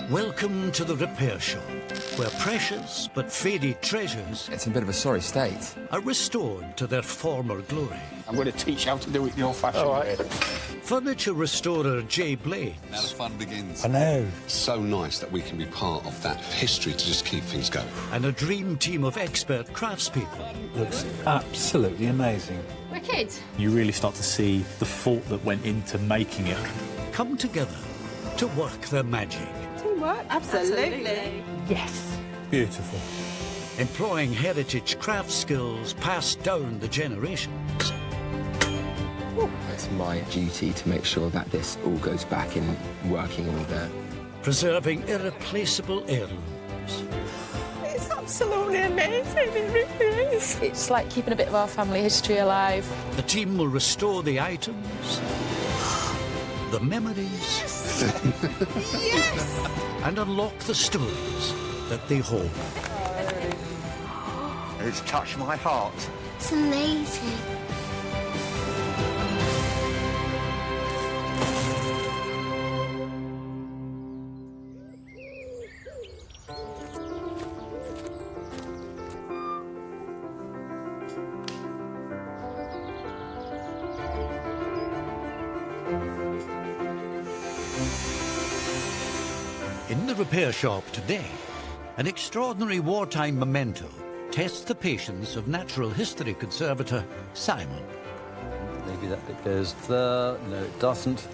Welcome to the repair shop, where precious but faded treasures... It's in a bit of a sorry state. ...are restored to their former glory. I'm going to teach you how to do it the old-fashioned way. Furniture restorer Jay Blades. Now the fun begins. I know. It's so nice that we can be part of that history to just keep things going. And a dream team of expert craftspeople. Looks absolutely amazing. Wicked. You really start to see the thought that went into making it. Come together to work their magic. Teamwork. Absolutely. Yes. Beautiful. Employing heritage craft skills passed down the generations. It's my duty to make sure that this all goes back in working order. Preserving irreplaceable heirlooms. It's absolutely amazing. It really is. It's like keeping a bit of our family history alive. The team will restore the items, the memories, Yes! and unlock the stories that they hold. It's touched my heart. It's amazing. In the repair shop today, an extraordinary wartime memento tests the patience of natural history conservator Simon. Maybe that bit goes there. No, it doesn't.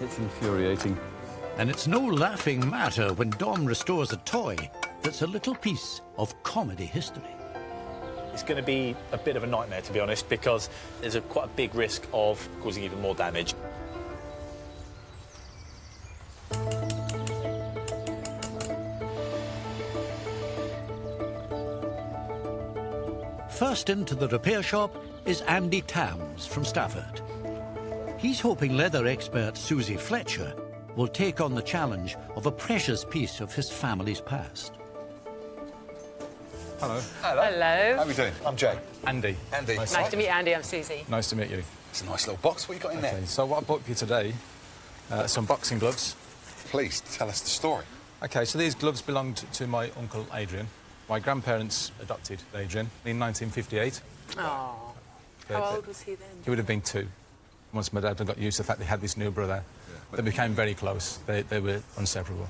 It's infuriating. And it's no laughing matter when Dom restores a toy that's a little piece of comedy history. It's going to be a bit of a nightmare, to be honest, because there's quite a big risk of causing even more damage. First into the repair shop is Andy Tams from Stafford. He's hoping leather expert Suzie Fletcher will take on the challenge of a precious piece of his family's past. Hello. Hello. Hello. How are we doing? I'm Jay. Andy. Andy. Nice to meet you, Andy. I'm Susie. Nice to meet you. It's a nice little box. What you got in there? Okay, so what I bought for you today, some boxing gloves. Please, tell us the story. Okay, so these gloves belonged to my uncle Adrian. My grandparents adopted Adrian in 1958. Oh. How old was he then? He would have been 2. Once my dad got used to the fact they had this new brother, they became very close. They were inseparable.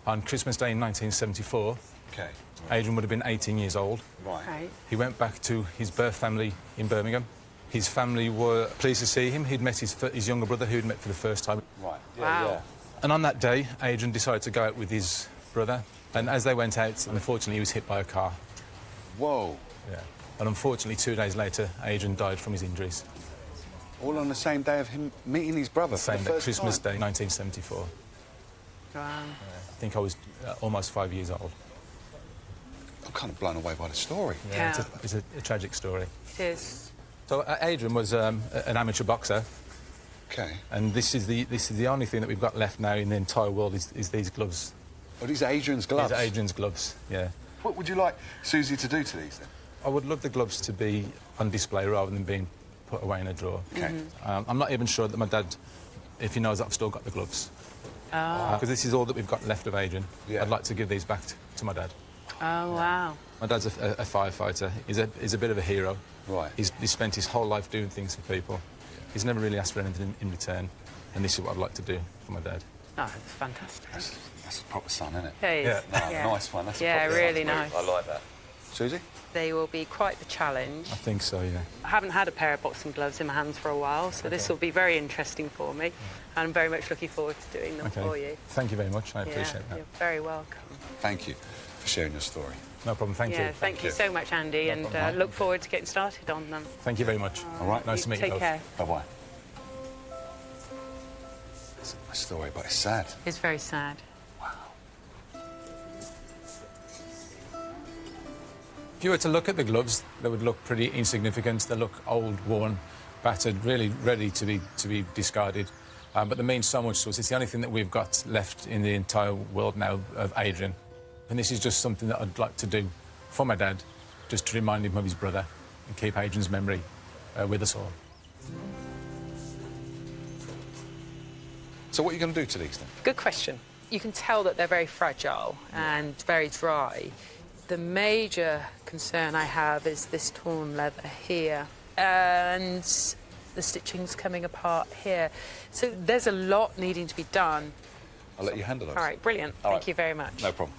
On Christmas Day in 1974, Okay. Adrian would have been 18 years old. Right. He went back to his birth family in Birmingham. His family were pleased to see him. He'd met his younger brother, who'd met for the first time. Right. Wow. And on that day, Adrian decided to go out with his brother. And as they went out, unfortunately, he was hit by a car. Whoa. Yeah. And unfortunately, 2 days later, Adrian died from his injuries. All on the same day of him meeting his brother for Same the day, first Christmas time. Day, 1974. Wow. I think I was almost 5 years old. I'm kind of blown away by the story. Yeah. It's a tragic story. It is. So Adrian was an amateur boxer, Okay. and this is the only thing that we've got left now in the entire world is these gloves. Oh, these are Adrian's gloves? These are Adrian's gloves, yeah. What would you like Susie to do to these, then? I would love the gloves to be on display rather than being put away in a drawer. Okay. I'm not even sure that my dad, if he knows that I've still got the gloves. Because this is all that we've got left of Adrian. Yeah. I'd like to give these back to my dad. Oh, wow. My dad's a firefighter. He's a bit of a hero. Right. He's spent his whole life doing things for people. He's never really asked for anything in return. And this is what I'd like to do for my dad. Oh, it's fantastic. That's a proper son, isn't it? Yeah, No, nice one. That's a yeah, proper really son. nice. I like that. Susie? They will be quite the challenge. I think so, yeah. I haven't had a pair of boxing gloves in my hands for a while, so this will be very interesting for me. And I'm very much looking forward to doing them for you. Thank you very much. I appreciate that. You're very welcome. Thank you for sharing your story. No problem. Thank you. Thank you so much, Andy, and look forward to getting started on them. Thank you very much. All right. Nice to meet you both. Take care. Bye-bye. It's a nice story, but it's sad. It's very sad. If you were to look at the gloves, they would look pretty insignificant. They look old, worn, battered, really ready to be discarded. But they mean so much to us. It's the only thing that we've got left in the entire world now of Adrian. And this is just something that I'd like to do for my dad, just to remind him of his brother and keep Adrian's memory with us all. So what are you going to do to these then? Good question. You can tell that they're very fragile and very dry. The major concern I have is this torn leather here and the stitching's coming apart here. So there's a lot needing to be done. I'll let you handle those. All right, brilliant. Thank you very much. No problem.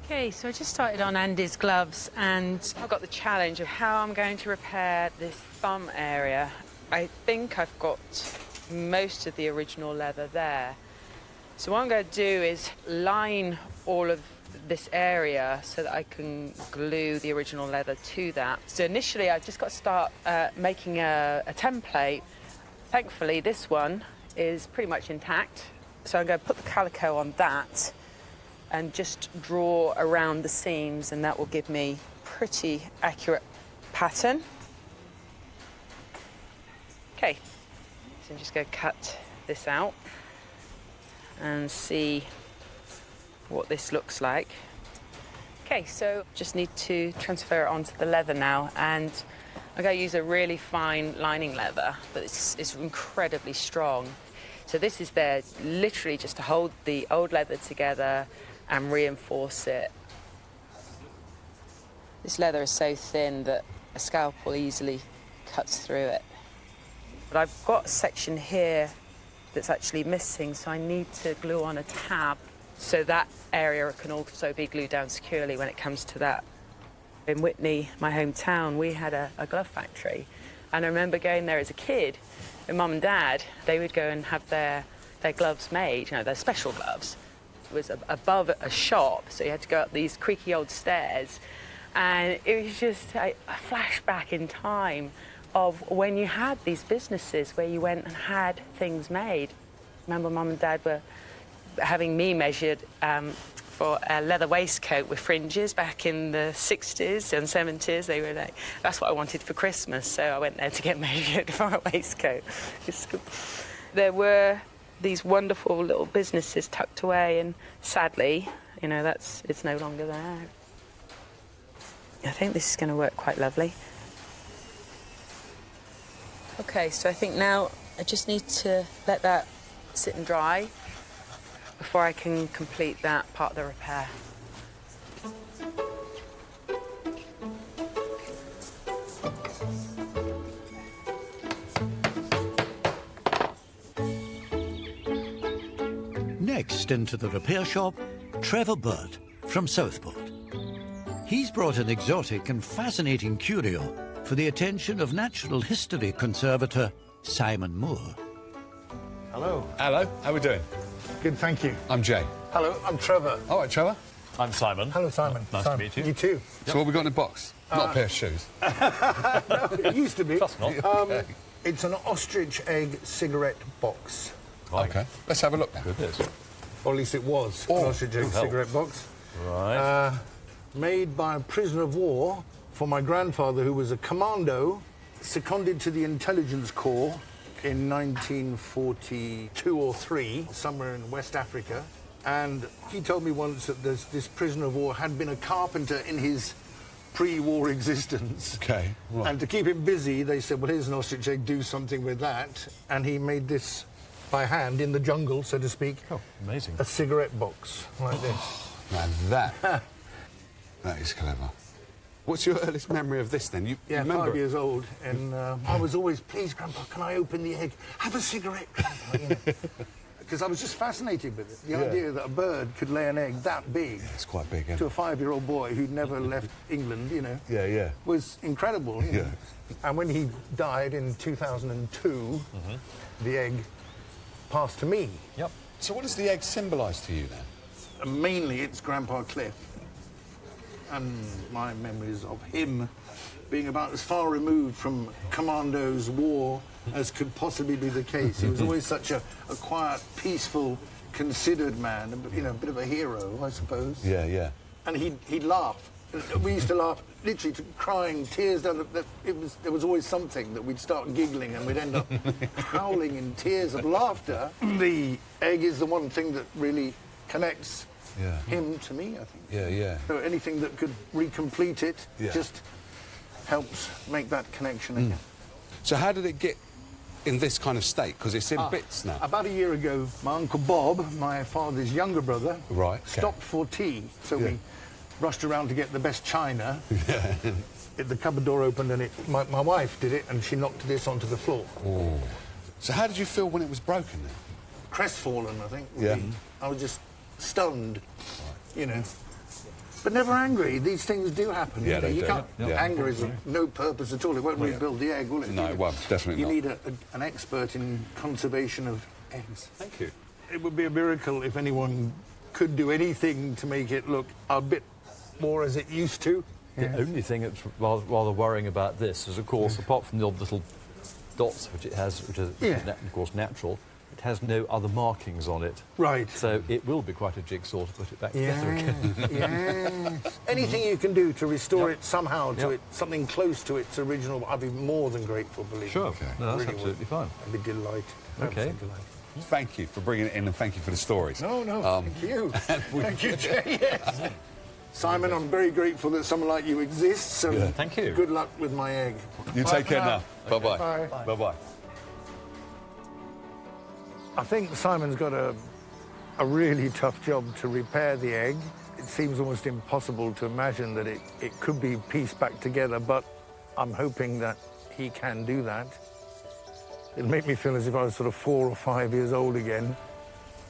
Okay, so I just started on Andy's gloves and I've got the challenge of how I'm going to repair this thumb area. I think I've got most of the original leather there. So what I'm going to do is line all of this area so that I can glue the original leather to that. So initially I've just got to start making a template. Thankfully this one is pretty much intact. So I'm going to put the calico on that and just draw around the seams, and that will give me pretty accurate pattern. Okay, so I'm just going to cut this out and see what this looks like. Okay, so just need to transfer it onto the leather now, and I'm going to use a really fine lining leather, but it's incredibly strong. So this is there literally just to hold the old leather together and reinforce it. This leather is so thin that a scalpel easily cuts through it. But I've got a section here that's actually missing, so I need to glue on a tab so that area can also be glued down securely when it comes to that. In Witney, my hometown, we had a glove factory, and I remember going there as a kid with Mum and Dad. They would go and have their gloves made, you know, their special gloves. It was above a shop, so you had to go up these creaky old stairs, and it was just a flashback in time of when you had these businesses where you went and had things made. Remember Mum and Dad were having me measured for a leather waistcoat with fringes back in the 60s and 70s. They were like, that's what I wanted for Christmas, so I went there to get measured for a waistcoat. There were these wonderful little businesses tucked away, and sadly, you know, it's no longer there. I think this is going to work quite lovely. Okay, so I think now I just need to let that sit and dry before I can complete that part of the repair. Next into the repair shop, Trevor Burt from Southport. He's brought an exotic and fascinating curio for the attention of natural history conservator Simon Moore. Hello. Hello, how are we doing? Good, thank you. I'm Jay. Hello, I'm Trevor. All right, Trevor. I'm Simon. Hello, Simon. Nice to meet you. You too. So what have we got in the box? Not a pair of shoes. No, it used to be. Trust not. It's an ostrich egg cigarette box. Right. OK, let's have a look now. Good this. Or at least it was an ostrich egg cigarette box. Right. Made by a prisoner of war for my grandfather, who was a commando seconded to the intelligence corps in 1942 or 3, somewhere in West Africa. And he told me once that this prisoner of war had been a carpenter in his pre-war existence. OK, right. And to keep him busy, they said, well, here's an ostrich egg, do something with that. And he made this by hand in the jungle, so to speak. Oh, amazing. A cigarette box like this. Now that is clever. What's your earliest memory of this then? You remember 5 years old, and I was always, please, Grandpa, can I open the egg? Have a cigarette, Grandpa, you know. Because I was just fascinated with it. The idea that a bird could lay an egg that big. It's quite big, isn't to it? a 5-year-old boy who'd never left England, you know. Yeah. Was incredible. You know? And when he died in 2002, the egg passed to me. Yep. So what does the egg symbolise to you then? Mainly it's Grandpa Cliff. And my memories of him being about as far removed from commandos, war, as could possibly be the case. He was always such a quiet, peaceful, considered man, you know, a bit of a hero, I suppose. Yeah. And he'd laugh. We used to laugh, literally crying, tears down. There was always something that we'd start giggling and we'd end up howling in tears of laughter. The egg is the one thing that really connects Yeah. him to me, I think. Yeah, yeah. So anything that could recomplete it Yeah. just helps make that connection again. So how did it get in this kind of state? Because it's in bits now. About a year ago, my Uncle Bob, my father's younger brother, Right, okay. stopped for tea. So we rushed around to get the best china. The cupboard door opened and my wife did it, and she knocked this onto the floor. Oh. So how did you feel when it was broken then? Crestfallen, I think. Yeah. I was just stunned, you know. But never angry. These things do happen. Yeah, you know. they You do. can't. Yeah. Anger is of no purpose at all. It won't rebuild the egg, will it? No, it won't. Definitely you not. need an expert in conservation of eggs. Thank you. It would be a miracle if anyone could do anything to make it look a bit more as it used to. The only thing that's rather worrying about this is, of course, apart from the odd little dots which it has, which is of course natural, it has no other markings on it. Right. So it will be quite a jigsaw to put it back together again. Yes. Anything you can do to restore it somehow to something close to its original, I'd be more than grateful, believe me. Sure. Okay. No, that's Really absolutely fine. I'd be delighted. Okay. Absolutely delighted. Thank you for bringing it in, and thank you for the stories. No, thank you. Thank you, Jay. Yes. Simon, I'm very grateful that someone like you exists. So Thank you. Good luck with my egg. You Bye take for care now. Bye-bye. Bye. Bye-bye. I think Simon's got a really tough job to repair the egg. It seems almost impossible to imagine that it could be pieced back together, but I'm hoping that he can do that. It'll make me feel as if I was sort of 4 or 5 years old again.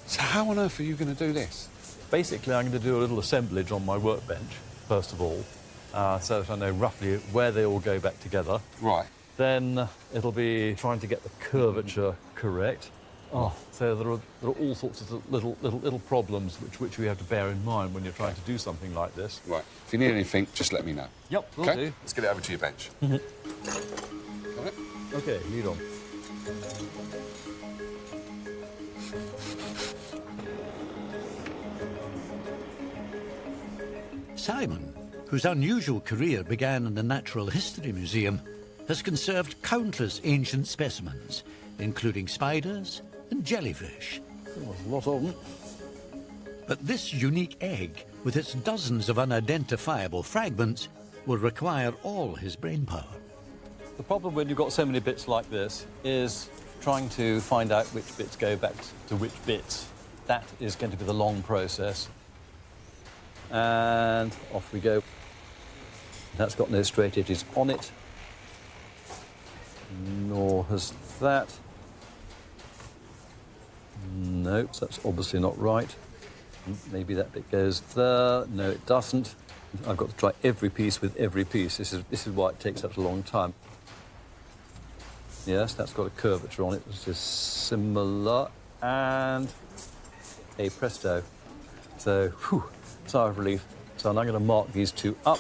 So how on earth are you going to do this? Basically, I'm going to do a little assemblage on my workbench, first of all, so that I know roughly where they all go back together. Right. Then it'll be trying to get the curvature correct. So there are all sorts of little problems which we have to bear in mind when you're trying to do something like this. Right. If you need anything, just let me know. Yep, will Okay? do. Let's get it over to your bench. Got it? Okay, lead on. Simon, whose unusual career began in the Natural History Museum, has conserved countless ancient specimens, including spiders and jellyfish. There's a lot of them. But this unique egg, with its dozens of unidentifiable fragments, will require all his brainpower. The problem when you've got so many bits like this is trying to find out which bits go back to which bits. That is going to be the long process. And off we go. That's got no straight edges on it, nor has that. No, that's obviously not right. Maybe that bit goes there. No, it doesn't. I've got to try every piece with every piece. This is why it takes such a long time. Yes, that's got a curvature on it, which is similar. And hey, presto. So, sigh of relief. So I'm going to mark these two up.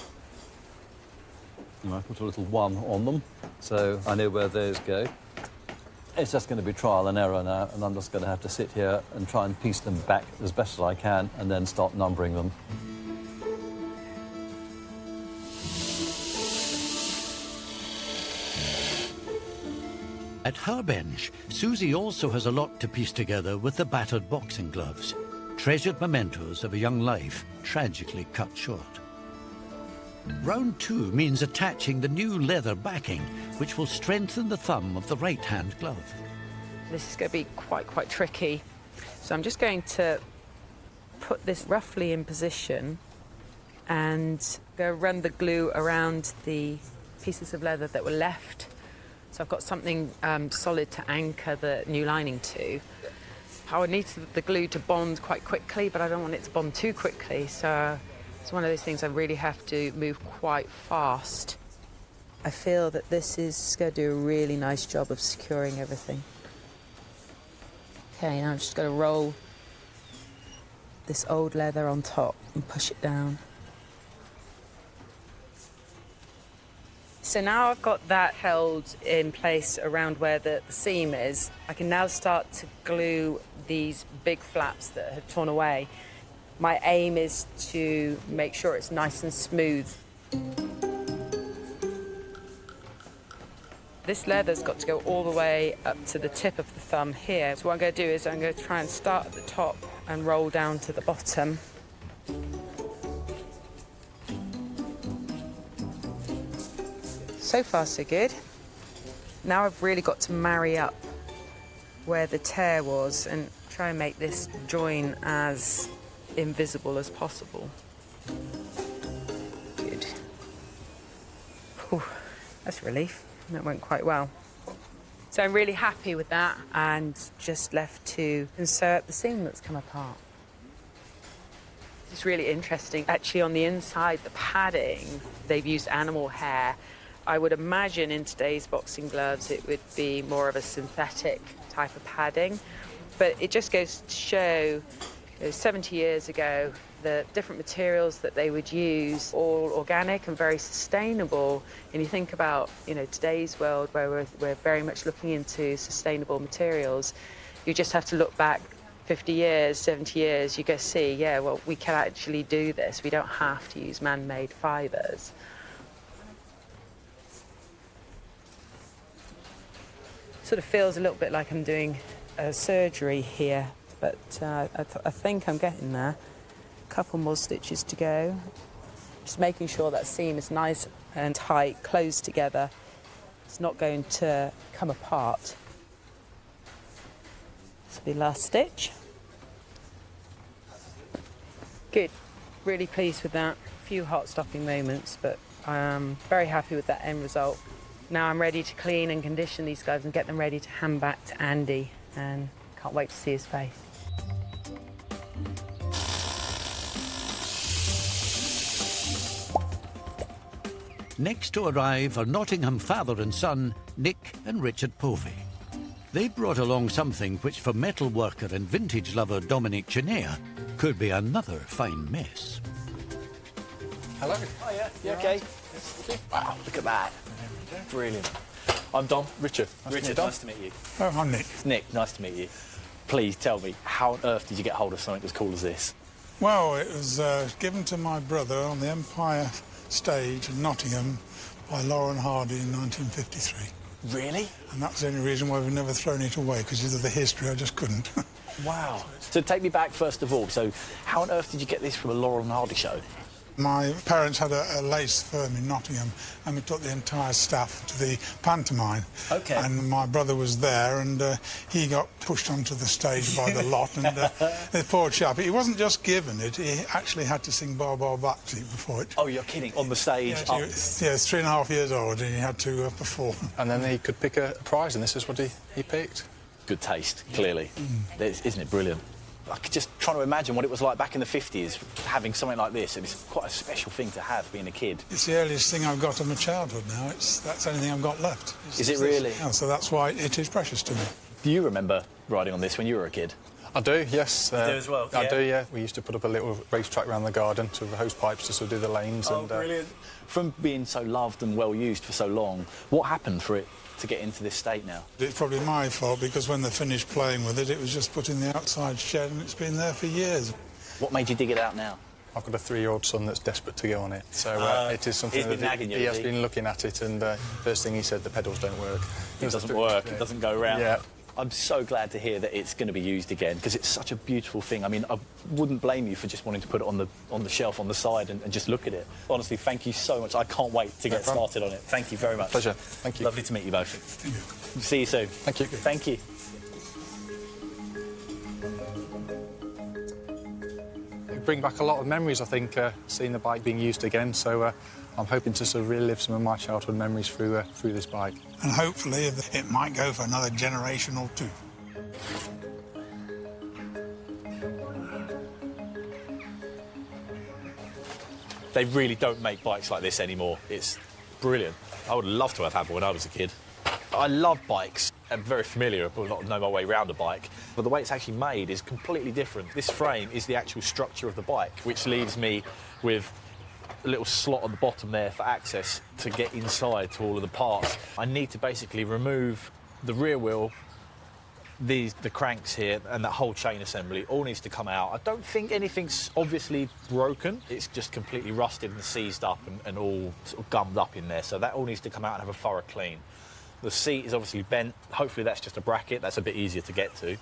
And I put a little 1 on them, so I know where those go. It's just going to be trial and error now, and I'm just going to have to sit here and try and piece them back as best as I can, and then start numbering them. At her bench, Suzie also has a lot to piece together with the battered boxing gloves, treasured mementos of a young life tragically cut short. Round 2 means attaching the new leather backing, which will strengthen the thumb of the right-hand glove. This is going to be quite tricky. So I'm just going to put this roughly in position and go run the glue around the pieces of leather that were left. So I've got something solid to anchor the new lining to. I would need the glue to bond quite quickly, but I don't want it to bond too quickly. So it's one of those things I really have to move quite fast. I feel that this is going to do a really nice job of securing everything. Okay, now I'm just going to roll this old leather on top and push it down. So now I've got that held in place around where the seam is, I can now start to glue these big flaps that have torn away. My aim is to make sure it's nice and smooth. This leather's got to go all the way up to the tip of the thumb here. So what I'm going to do is I'm going to try and start at the top and roll down to the bottom. So far, so good. Now I've really got to marry up where the tear was and try and make this join as invisible as possible. Good. Whew, that's a relief. That went quite well. So I'm really happy with that and just left to insert the seam that's come apart. It's really interesting. Actually, on the inside, the padding, they've used animal hair. I would imagine in today's boxing gloves it would be more of a synthetic type of padding. But it just goes to show, 70 years ago, the different materials that they would use, all organic and very sustainable. And you think about, today's world where we're very much looking into sustainable materials, you just have to look back 50 years, 70 years, you go see, yeah, well, we can actually do this. We don't have to use man-made fibres. Sort of feels a little bit like I'm doing a surgery here, but I think I'm getting there. A couple more stitches to go. Just making sure that seam is nice and tight, closed together. It's not going to come apart. This will be last stitch. Good. Really pleased with that. A few heart-stopping moments, but I'm very happy with that end result. Now I'm ready to clean and condition these gloves and get them ready to hand back to Andy, and can't wait to see his face. Next to arrive are Nottingham father and son, Nick and Richard Povey. They brought along something which for metal worker and vintage lover Dominic Chinea could be another fine mess. Hello. Hiya. You okay? Wow, look at that. Brilliant. I'm Dom. Richard. Richard, nice to meet you. Oh, I'm Nick. Nick, nice to meet you. Please tell me, how on earth did you get hold of something as cool as this? Well, it was given to my brother on the Empire stage in Nottingham by Lauren Hardy in 1953. Really? And that's the only reason why we've never thrown it away, because of the history, I just couldn't. Wow. So take me back first of all. So how on earth did you get this from a Laurel and Hardy show? My parents had a lace firm in Nottingham, and we took the entire staff to the pantomime. OK. And my brother was there, and he got pushed onto the stage by the lot, and the poor chap, he wasn't just given it, he actually had to sing Bar Bar Backseat before it. Oh, you're kidding? On the stage? Yeah, he was 3.5 years old, and he had to perform. And then he could pick a prize, and this is what he picked. Good taste, clearly. Isn't it brilliant? I could just try to imagine what it was like back in the 50s, having something like this. It's quite a special thing to have, being a kid. It's the earliest thing I've got of my childhood now. That's the only thing I've got left. Is it really? Yeah, so that's why it is precious to me. Do you remember riding on this when you were a kid? I do, yes. You do as well? I do, yeah. We used to put up a little racetrack around the garden to the hose pipes to sort of do the lanes. Oh, brilliant. From being so loved and well used for so long, what happened for it to get into this state now? It's probably my fault, because when they finished playing with it, it was just put in the outside shed, and it's been there for years. What made you dig it out now? I've got a 3-year-old son that's desperate to go on it, so it is something he's been nagging you, he has been looking at it, and first thing he said, the pedals don't work. It doesn't work, it doesn't go round. Yeah. I'm so glad to hear that it's going to be used again, because it's such a beautiful thing. I mean, I wouldn't blame you for just wanting to put it on the shelf on the side and just look at it. Honestly, thank you so much. I can't wait to get started on it. Thank you very much. Pleasure. Thank you. Lovely to meet you both. Thank you. See you soon. Thank you. Thank you. It brings back a lot of memories, I think, seeing the bike being used again, so I'm hoping to sort of relive some of my childhood memories through this bike. And hopefully it might go for another generation or two. They really don't make bikes like this anymore. It's brilliant. I would love to have had one when I was a kid. I love bikes. I'm very familiar, but not know my way around a bike. But the way it's actually made is completely different. This frame is the actual structure of the bike, which leaves me with a little slot on the bottom there for access to get inside to all of the parts. I need to basically remove the rear wheel, the cranks here, and that whole chain assembly all needs to come out. I don't think anything's obviously broken. It's just completely rusted and seized up and all sort of gummed up in there. So that all needs to come out and have a thorough clean. The seat is obviously bent. Hopefully that's just a bracket. That's a bit easier to get to.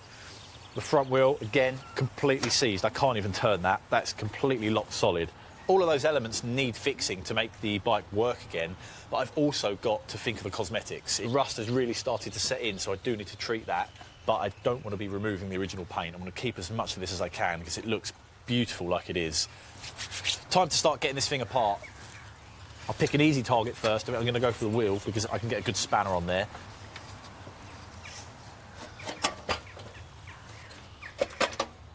The front wheel, again, completely seized. I can't even turn that. That's completely locked solid. All of those elements need fixing to make the bike work again, but I've also got to think of the cosmetics. Rust has really started to set in, so I do need to treat that, but I don't want to be removing the original paint. I'm going to keep as much of this as I can because it looks beautiful like it is. Time to start getting this thing apart. I'll pick an easy target first. I'm going to go for the wheel because I can get a good spanner on there.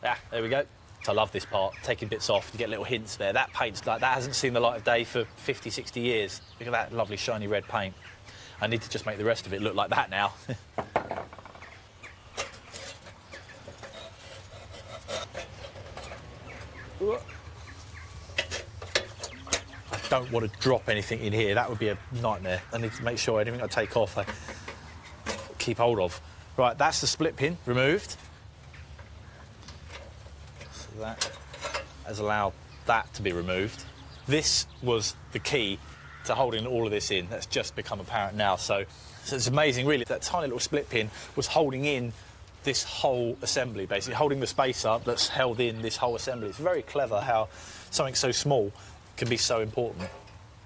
Ah, there we go. I love this part, taking bits off, you get little hints there. That paint's like, that hasn't seen the light of day for 50, 60 years. Look at that lovely shiny red paint. I need to just make the rest of it look like that now. I don't want to drop anything in here, that would be a nightmare. I need to make sure anything I take off I keep hold of. Right, that's the split pin removed. That has allowed that to be removed. This was the key to holding all of this in. That's just become apparent now. So it's amazing, really. That tiny little split pin was holding in this whole assembly, basically holding the space up that's held in this whole assembly. It's very clever how something so small can be so important.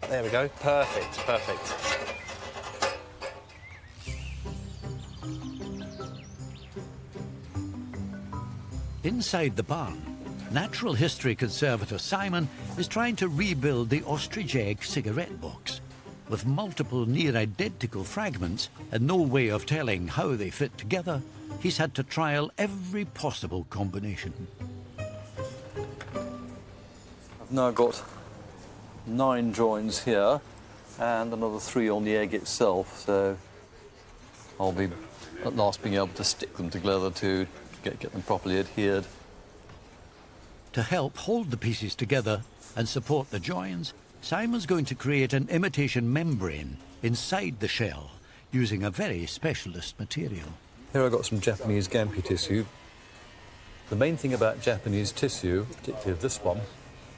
There we go. Perfect, perfect. Inside the barn, Natural History Conservator Simon is trying to rebuild the ostrich egg cigarette box. With multiple near-identical fragments and no way of telling how they fit together, he's had to trial every possible combination. I've now got 9 joins here and another 3 on the egg itself, so I'll be at last being able to stick them together to get them properly adhered. To help hold the pieces together and support the joins, Simon's going to create an imitation membrane inside the shell using a very specialist material. Here I've got some Japanese gampi tissue. The main thing about Japanese tissue, particularly this one,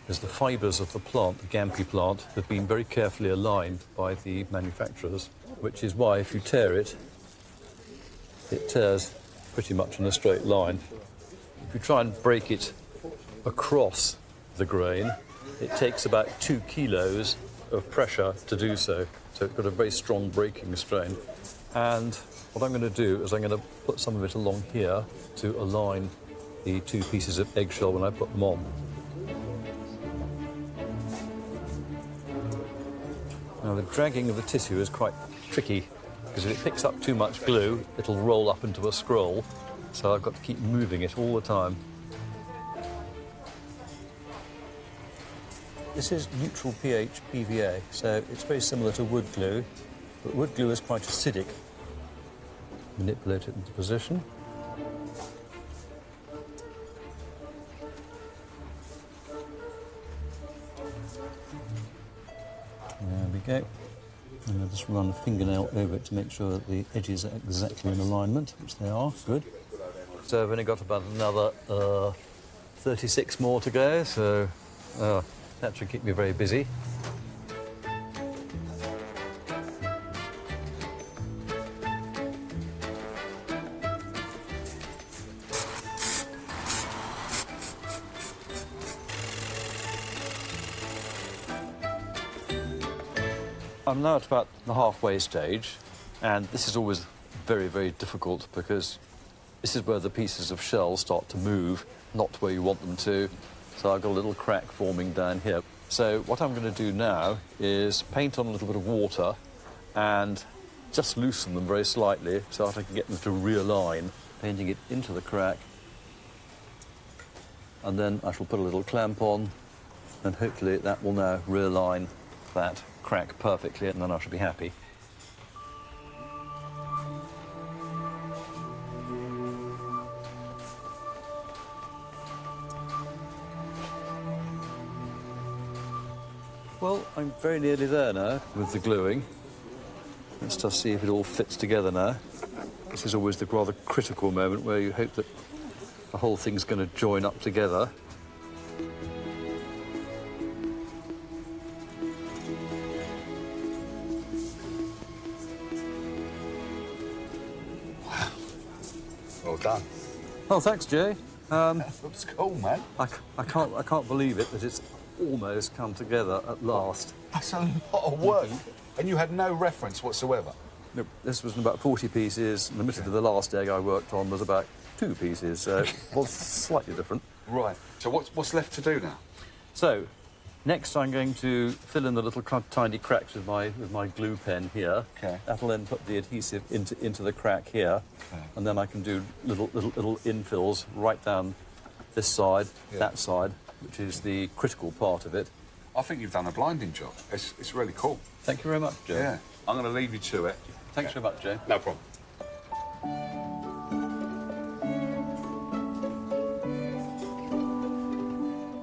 is the fibres of the plant, the gampi plant, have been very carefully aligned by the manufacturers, which is why if you tear it, it tears pretty much in a straight line. If you try and break it across the grain, it takes about 2 kilos of pressure to do so. So it's got a very strong breaking strain. And what I'm going to do is I'm going to put some of it along here to align the 2 pieces of eggshell when I put them on. Now the dragging of the tissue is quite tricky because if it picks up too much glue, it'll roll up into a scroll. So I've got to keep moving it all the time. This is neutral pH PVA, so it's very similar to wood glue, but wood glue is quite acidic. Manipulate it into position. There we go. And I'll just run a fingernail over it to make sure that the edges are exactly in alignment, which they are. Good. So I've only got about another 36 more to go, so that should keep me very busy. I'm now at about the halfway stage, and this is always very, very difficult because this is where the pieces of shell start to move, not where you want them to. So I've got a little crack forming down here. So what I'm going to do now is paint on a little bit of water and just loosen them very slightly so that I can get them to realign, painting it into the crack. And then I shall put a little clamp on, and hopefully that will now realign that crack perfectly, and then I shall be happy. Well, I'm very nearly there now with the gluing. Let's just see if it all fits together now. This is always the rather critical moment where you hope that the whole thing's going to join up together. Well done. Oh, thanks, Jay. Looks cool, man. I can't believe it that it's almost come together at last. That's a lot of work. And you had no reference whatsoever? No, this was about 40 pieces, and admittedly the last egg I worked on was about 2 pieces, so it was slightly different. Right. So what's left to do now? So, next I'm going to fill in the little tiny cracks with my glue pen here. Okay. That'll then put the adhesive into the crack here, Okay. and then I can do little infills right down this side, that side, which is the critical part of it. I think you've done a blinding job. It's really cool. Thank you very much, Joe. Yeah. I'm going to leave you to it. Thanks very much, Joe. No problem.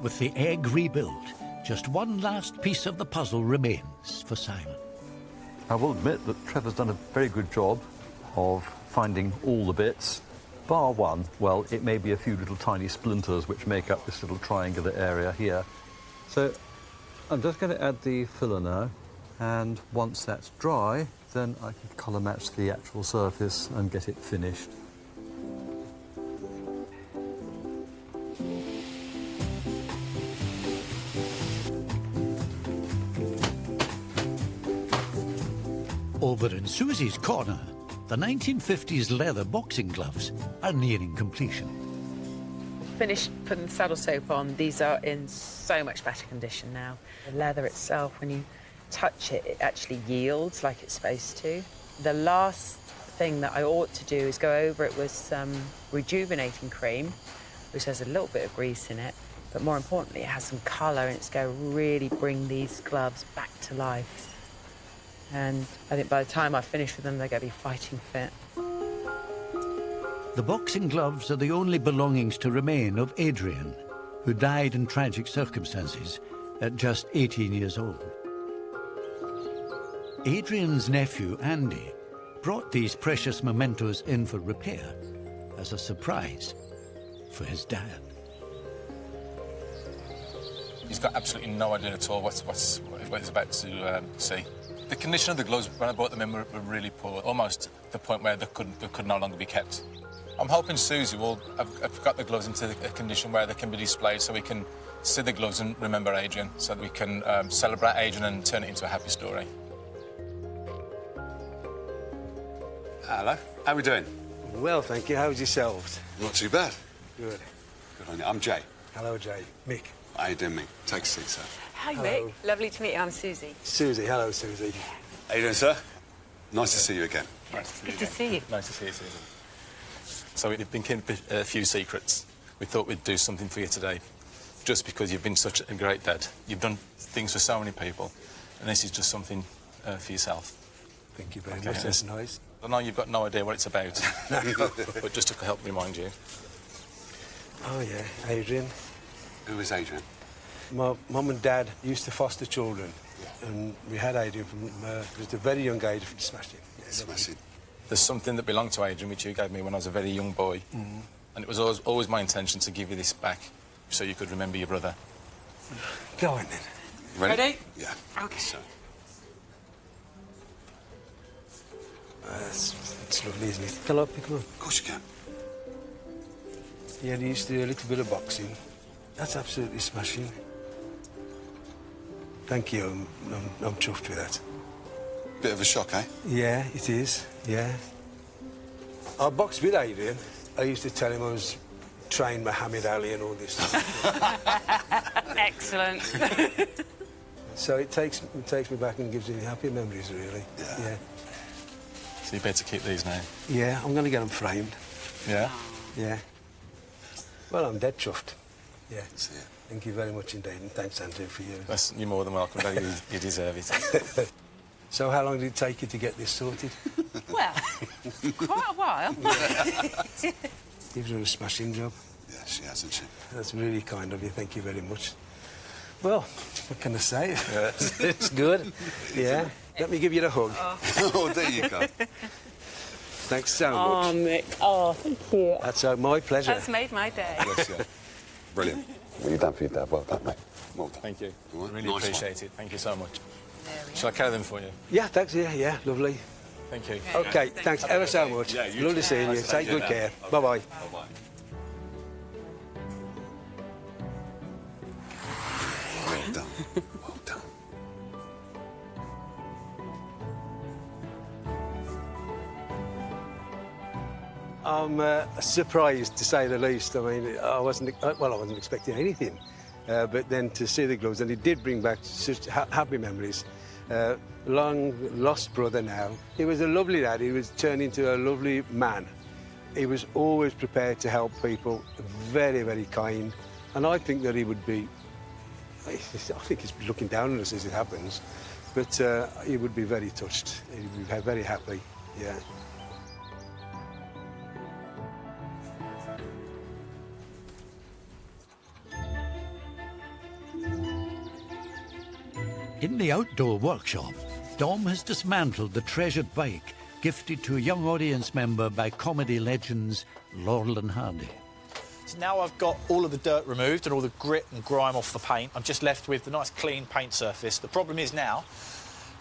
With the egg rebuilt, just one last piece of the puzzle remains for Simon. I will admit that Trevor's done a very good job of finding all the bits, bar one. Well, it may be a few little tiny splinters which make up this little triangular area here. So I'm just going to add the filler now, and once that's dry, then I can colour match the actual surface and get it finished. Over in Susie's corner, the 1950s leather boxing gloves are nearing completion. Finished putting the saddle soap on. These are in so much better condition now. The leather itself, when you touch it, it actually yields like it's supposed to. The last thing that I ought to do is go over it with some rejuvenating cream, which has a little bit of grease in it, but more importantly, it has some colour, and it's going to really bring these gloves back to life. And I think by the time I finish with them, they're going to be fighting fit. The boxing gloves are the only belongings to remain of Adrian, who died in tragic circumstances at just 18 years old. Adrian's nephew, Andy, brought these precious mementos in for repair as a surprise for his dad. He's got absolutely no idea at all what he's about to see. The condition of the gloves when I bought them in were really poor, almost to the point where they could no longer be kept. I'm hoping Susie will have got the gloves into a condition where they can be displayed so we can see the gloves and remember Adrian, so that we can celebrate Adrian and turn it into a happy story. Hello, how are we doing? Well, thank you. How's yourselves? Not too bad. Good. Good on you. I'm Jay. Hello, Jay. Mick. How you doing, Mick? Take a seat, sir. Hi, Hello. Mick. Lovely to meet you. I'm Susie. Susie. Hello, Susie. How you doing, sir? Nice to see you again. Good to see you. Nice to see you, Susie. So we've been keeping a few secrets. We thought we'd do something for you today, just because you've been such a great dad. You've done things for so many people, and this is just something for yourself. Thank you very much. That's nice. I know you've got no idea what it's about, but just to help remind you. Oh, yeah, Adrian. Who is Adrian? My mum and dad used to foster children, and we had Adrian from just a very young age. Smashed him. Yeah, smashed him. There's something that belonged to Adrian, which you gave me when I was a very young boy, and it was always my intention to give you this back so you could remember your brother. Go on, then. Ready? Yeah. OK. So, It's lovely, isn't it? Can I pick them up? of course you can. Yeah, they used to do a little bit of boxing. That's absolutely smashing. Thank you. I'm chuffed with that. Bit of a shock, eh? Yeah, it is. Yeah. I boxed with Adrian. I used to tell him I was trained Muhammad Ali and all this stuff. Excellent. So it takes me back and gives me happy memories, really. Yeah. So you better keep these now. Yeah, I'm going to get them framed. Yeah? Yeah. Well, I'm dead chuffed. Yeah. See ya. Thank you very much indeed, and thanks, Andrew, for you. You're more than welcome. You deserve it. So how long did it take you to get this sorted? Well, quite a while. You've done a smashing job. Yeah, she hasn't she? That's really kind of you. Thank you very much. Well, what can I say? Yeah. It's good. Yeah. Let me give you a hug. Oh, there you go. Thanks so much. Oh, Mick. Oh, thank you. That's my pleasure. That's made my day. Bless you. Brilliant. Well, you've done for your dad. Well done, mate. Well done. Thank you. All right, Really nice appreciate it. Thank you so much. Shall I carry them for you? Yeah, thanks. Yeah, lovely. Thank you. OK, thanks ever so much. Yeah, you Lovely too. seeing you. Nice to Take see you good now. care. Bye-bye. Bye-bye. I'm surprised, to say the least. I mean, I wasn't expecting anything. But then to see the gloves, and it did bring back such happy memories. Long lost brother now. He was a lovely lad. He was turned into a lovely man. He was always prepared to help people, very, very kind. And I think that he would be, I think he's looking down on us as it happens, but he would be very touched. He would be very happy, yeah. In the outdoor workshop, Dom has dismantled the treasured bike gifted to a young audience member by comedy legends Laurel and Hardy. So now I've got all of the dirt removed and all the grit and grime off the paint. I'm just left with the nice clean paint surface. The problem is now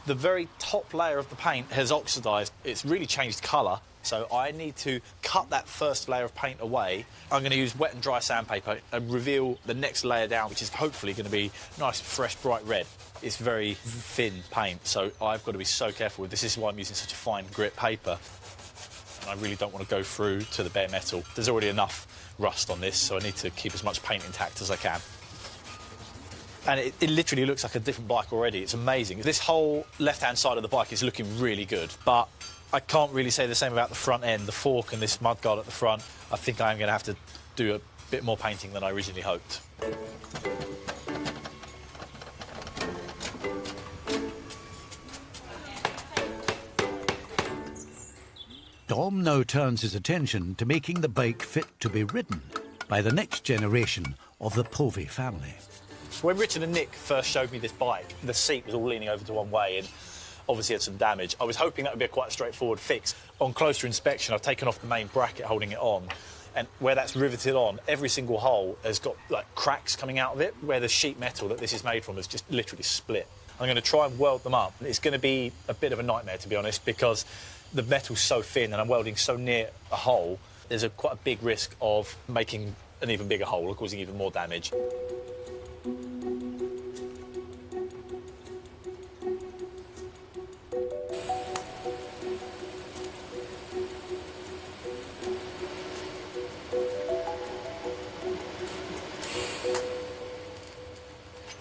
the very top layer of the paint has oxidised. It's really changed colour, so I need to cut that first layer of paint away. I'm going to use wet and dry sandpaper and reveal the next layer down, which is hopefully going to be nice, fresh, bright red. It's very thin paint, so I've got to be so careful with this. This is why I'm using such a fine grit paper. And I really don't want to go through to the bare metal. There's already enough rust on this, so I need to keep as much paint intact as I can. And it literally looks like a different bike already. It's amazing. This whole left-hand side of the bike is looking really good, but I can't really say the same about the front end, the fork and this mudguard at the front. I think I'm going to have to do a bit more painting than I originally hoped. Dom now turns his attention to making the bike fit to be ridden by the next generation of the Povey family. When Richard and Nick first showed me this bike, the seat was all leaning over to one way and obviously had some damage. I was hoping that would be a quite straightforward fix. On closer inspection, I've taken off the main bracket holding it on, and where that's riveted on, every single hole has got like cracks coming out of it, where the sheet metal that this is made from has just literally split. I'm going to try and weld them up. It's going to be a bit of a nightmare, to be honest, because the metal's so thin and I'm welding so near a hole, there's quite a big risk of making an even bigger hole or causing even more damage.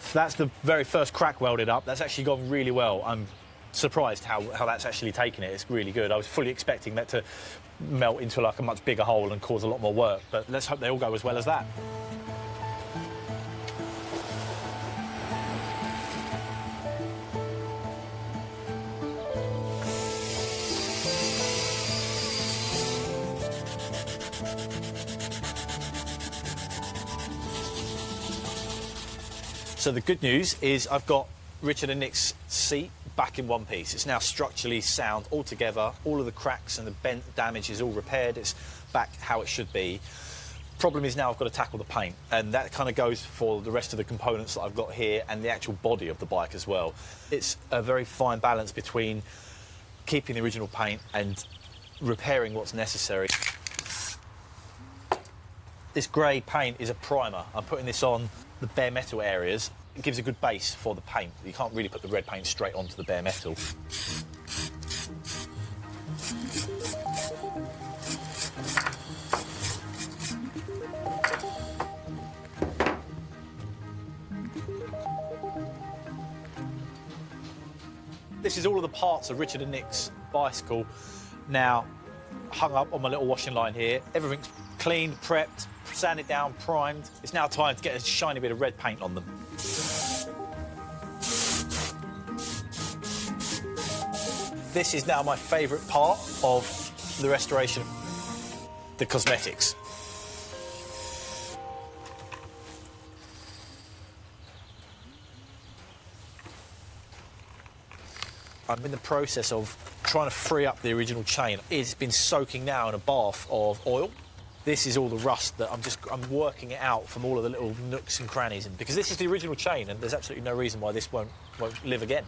So that's the very first crack welded up. That's actually gone really well. I'm surprised how that's actually taken it. It's really good. I was fully expecting that to melt into like a much bigger hole and cause a lot more work, but let's hope they all go as well as that. So the good news is I've got Richard and Nick's seat back in one piece. It's now structurally sound altogether. All of the cracks and the bent damage is all repaired. It's back how it should be. Problem is now I've got to tackle the paint, and that kind of goes for the rest of the components that I've got here and the actual body of the bike as well. It's a very fine balance between keeping the original paint and repairing what's necessary. This grey paint is a primer. I'm putting this on the bare metal areas. It gives a good base for the paint. You can't really put the red paint straight onto the bare metal. This is all of the parts of Richard and Nick's bicycle now hung up on my little washing line here. Everything's cleaned, prepped, sanded down, primed. It's now time to get a shiny bit of red paint on them. This is now my favourite part of the restoration, the cosmetics. I'm in the process of trying to free up the original chain. It's been soaking now in a bath of oil. This is all the rust that I'm working it out from all of the little nooks and crannies, and because this is the original chain and there's absolutely no reason why this won't live again.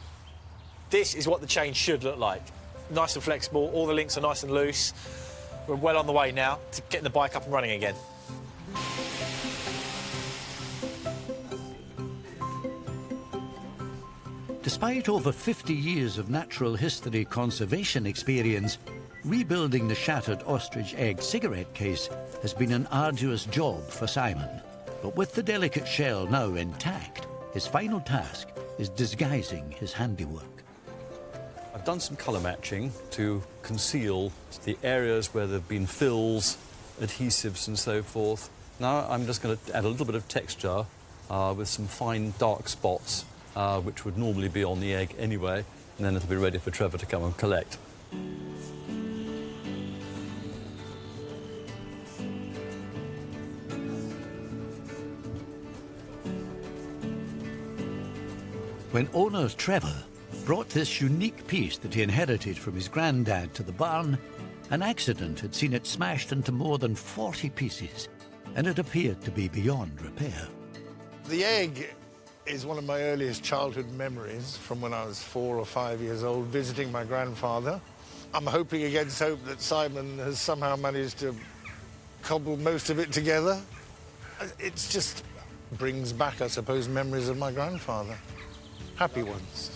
This is what the chain should look like. Nice and flexible, all the links are nice and loose. We're well on the way now to getting the bike up and running again. Despite over 50 years of natural history conservation experience, Rebuilding the shattered ostrich egg cigarette case has been an arduous job for Simon. But with the delicate shell now intact, his final task is disguising his handiwork. I've done some colour matching to conceal the areas where there have been fills, adhesives and so forth. Now I'm just going to add a little bit of texture with some fine dark spots, which would normally be on the egg anyway, and then it'll be ready for Trevor to come and collect. When owner Trevor brought this unique piece that he inherited from his granddad to the barn, an accident had seen it smashed into more than 40 pieces, and it appeared to be beyond repair. The egg is one of my earliest childhood memories from when I was 4 or 5 years old, visiting my grandfather. I'm hoping against hope that Simon has somehow managed to cobble most of it together. It just brings back, I suppose, memories of my grandfather. Happy ones.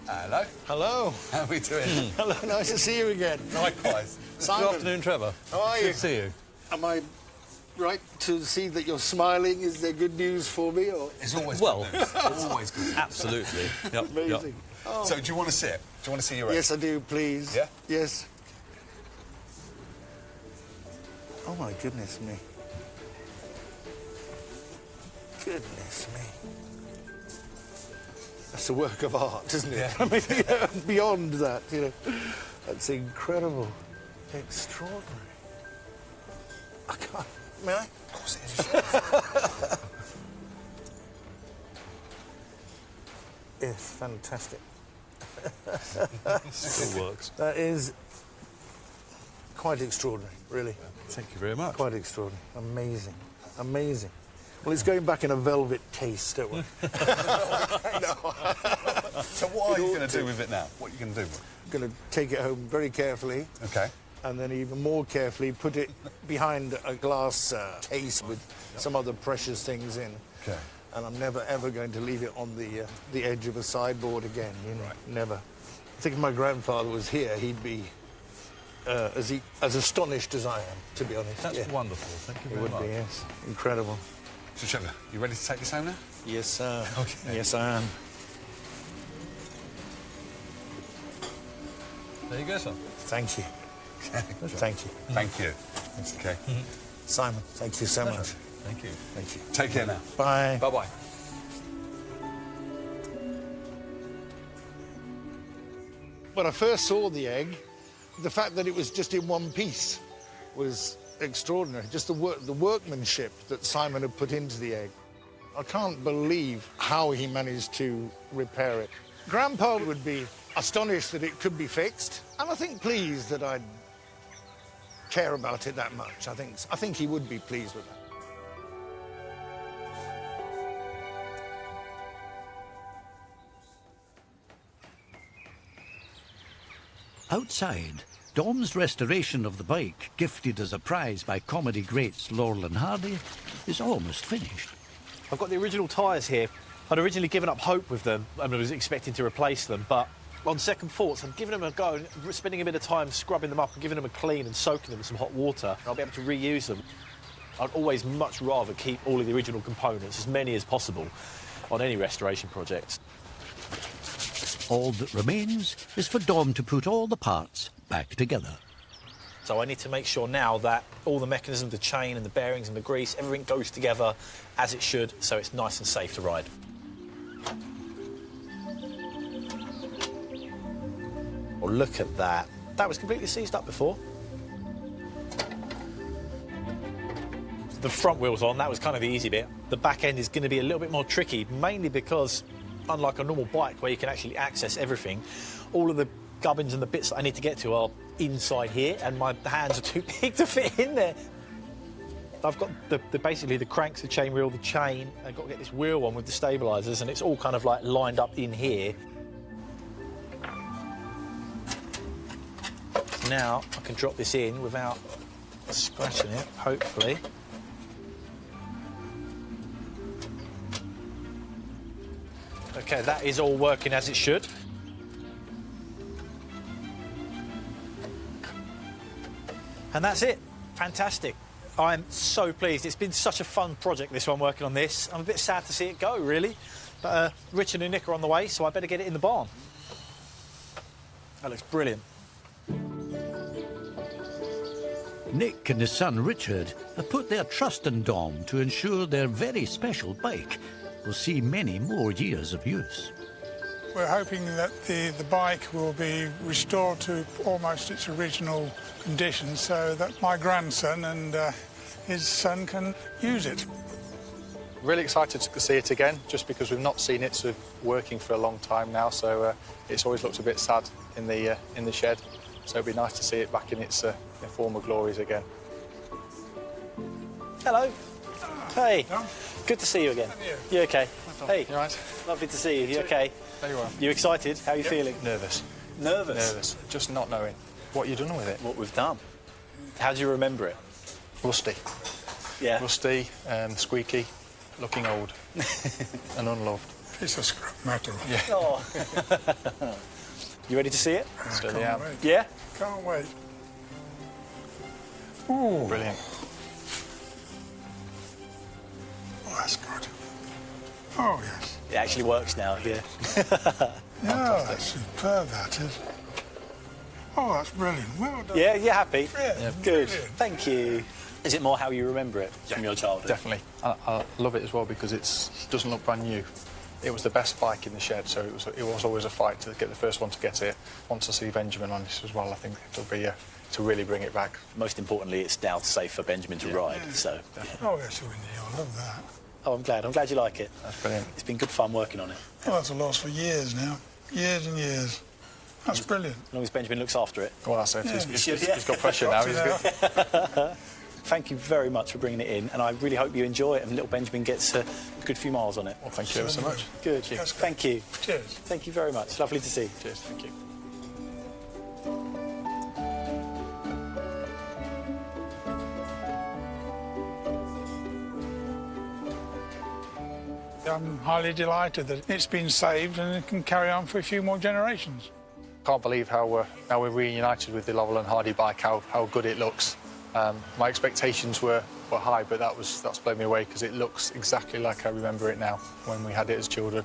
Hello. Hello. How are we doing? Hello, nice to see you again. Likewise. Simon. Good afternoon, Trevor. How are you? Good to see you. Am I right to see that you're smiling? Is there good news for me? Or? It's always Well, good news. It's always good news. Absolutely. Yep, Amazing. yep. Oh. So, do you want to see it? Do you want to see your egg? Yes, I do, please. Yeah? Yes. Oh, my goodness me. Goodness me. That's a work of art, isn't it? Yeah. I mean, yeah, beyond that, you know. That's incredible. Extraordinary. I can't... May I? Of course it is. It's fantastic. Still works. That is quite extraordinary, really. Thank you very much. Quite extraordinary. Amazing. Amazing. Well, it's going back in a velvet case, don't we? No. So what are you going to do with it now? What are you going to do with it? I'm going to take it home very carefully. Okay. And then even more carefully put it behind a glass case with some other precious things in. Okay. And I'm never, ever going to leave it on the edge of a sideboard again, you know. Right. Never. I think if my grandfather was here, he'd be as astonished as I am, to be honest. That's Yeah. wonderful. Thank you It very would much. be, yes. Incredible. So, Trevor, you ready to take this home now? Yes, sir. Okay. Yes, I am. There you go, sir. Thank you. Thank you. Thank you. Okay. Simon, thank you so much. Thank you. Thank you. Take care now. Bye. Bye-bye. When I first saw the egg, the fact that it was just in one piece was extraordinary. Just the workmanship that Simon had put into the egg. I can't believe how he managed to repair it. Grandpa would be astonished that it could be fixed, and I think pleased that I'd care about it that much. I think he would be pleased with that. Outside, Dom's restoration of the bike, gifted as a prize by comedy greats Laurel and Hardy, is almost finished. I've got the original tyres here. I'd originally given up hope with them and I was expecting to replace them, but on second thoughts, I'm giving them a go, spending a bit of time scrubbing them up and giving them a clean and soaking them in some hot water. I'll be able to reuse them. I'd always much rather keep all of the original components, as many as possible, on any restoration project. All that remains is for Dom to put all the parts back together. So I need to make sure now that all the mechanism, the chain and the bearings and the grease, everything goes together as it should, so it's nice and safe to ride. Well, look at that. That was completely seized up before. The front wheel's on, that was kind of the easy bit. The back end is going to be a little bit more tricky, mainly because, unlike a normal bike where you can actually access everything, all of the gubbins and the bits that I need to get to are inside here, and my hands are too big to fit in there. I've got basically the cranks, the chain wheel, the chain. I've got to get this wheel on with the stabilisers, and it's all kind of like lined up in here. Now I can drop this in without scratching it, hopefully. OK, that is all working as it should. And that's it. Fantastic. I'm so pleased. It's been such a fun project, this one, working on this. I'm a bit sad to see it go, really. But Richard and Nick are on the way, so I better get it in the barn. That looks brilliant. Nick and his son Richard have put their trust in Dom to ensure their very special bike will see many more years of use. We're hoping that the bike will be restored to almost its original condition so that my grandson and his son can use it. Really excited to see it again, just because we've not seen it sort of working for a long time now, so it's always looked a bit sad in the shed. So it'd be nice to see it back in its former glories again. Hello. Hey. Tom? Good to see you again. You okay? Hey. You all right? Lovely to see you. You okay? There you are. You excited? How are you feeling? Nervous. Nervous? Nervous. Just not knowing what you've done with it. What we've done. How do you remember it? Rusty. Yeah. Rusty, squeaky, looking old and unloved. Piece of scrap metal. Yeah. Oh. You ready to see it? Still am. Wait. Yeah? Can't wait. Ooh. Brilliant. Oh, that's good. Oh, yes. It actually works now, yeah. Yeah, that's superb, that is. Oh, that's brilliant. Well done. Yeah, you're happy? Yeah, Good. brilliant. Thank you. Is it more how you remember it from your childhood? Definitely. I love it as well because it doesn't look brand new. It was the best bike in the shed, so it was always a fight to get the first one to get it. Once I see Benjamin on this as well, I think it'll be to really bring it back. Most importantly, it's now safe for Benjamin to ride, so... Oh, yes, Winnie, I love that. Oh, I'm glad. I'm glad you like it. That's brilliant. It's been good fun working on it. Well, that's a loss for years now. Years and years. That's brilliant. As long as Benjamin looks after it. Well, that's it. Yeah. He's got pressure now. He's good. Thank you very much for bringing it in, and I really hope you enjoy it and little Benjamin gets a good few miles on it. Well, thank you ever so much. Good. That's good. Thank you. Cheers. Thank you very much. Lovely to see you. Cheers. Thank you. I'm highly delighted that it's been saved and it can carry on for a few more generations. Can't believe how we're reunited with the Lovell and Hardy bike, how good it looks. My expectations were high, but that's blown me away because it looks exactly like I remember it now when we had it as children.